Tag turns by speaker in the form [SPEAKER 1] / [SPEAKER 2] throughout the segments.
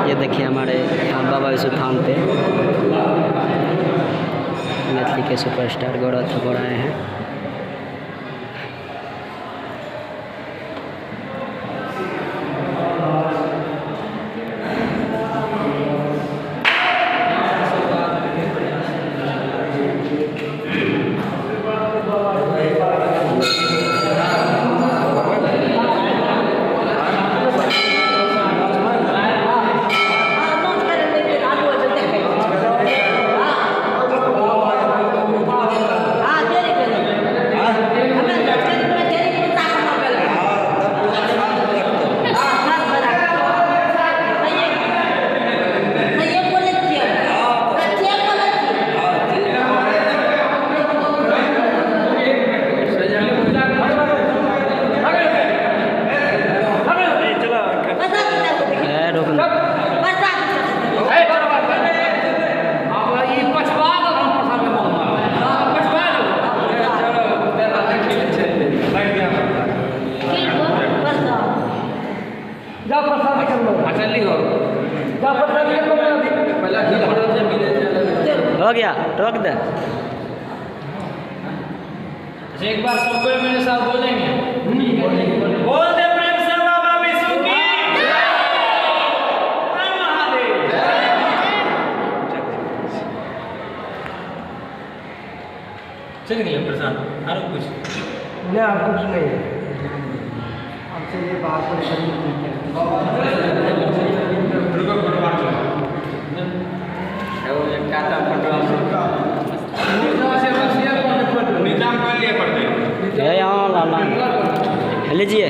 [SPEAKER 1] ये देखिए हमारे यहाँ बाबा विश्वथान पे मैथिली के सुपरस्टार गौरव ठाकुर आए हैं। हो गया रोक दे।
[SPEAKER 2] एक बार सबको मेरे साथ बोलेंगे, बोल दे प्रेम से बाबा विष्णु की जय, हर महादेव। चल गए प्रसाद और कुछ
[SPEAKER 3] नहीं, आप कुछ नहीं है हमसे ये बात पर
[SPEAKER 1] लीजिए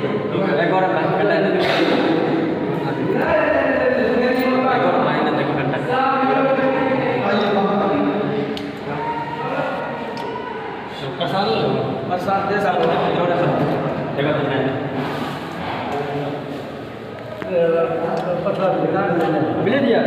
[SPEAKER 3] प्रसाद दे
[SPEAKER 1] मिले दिया।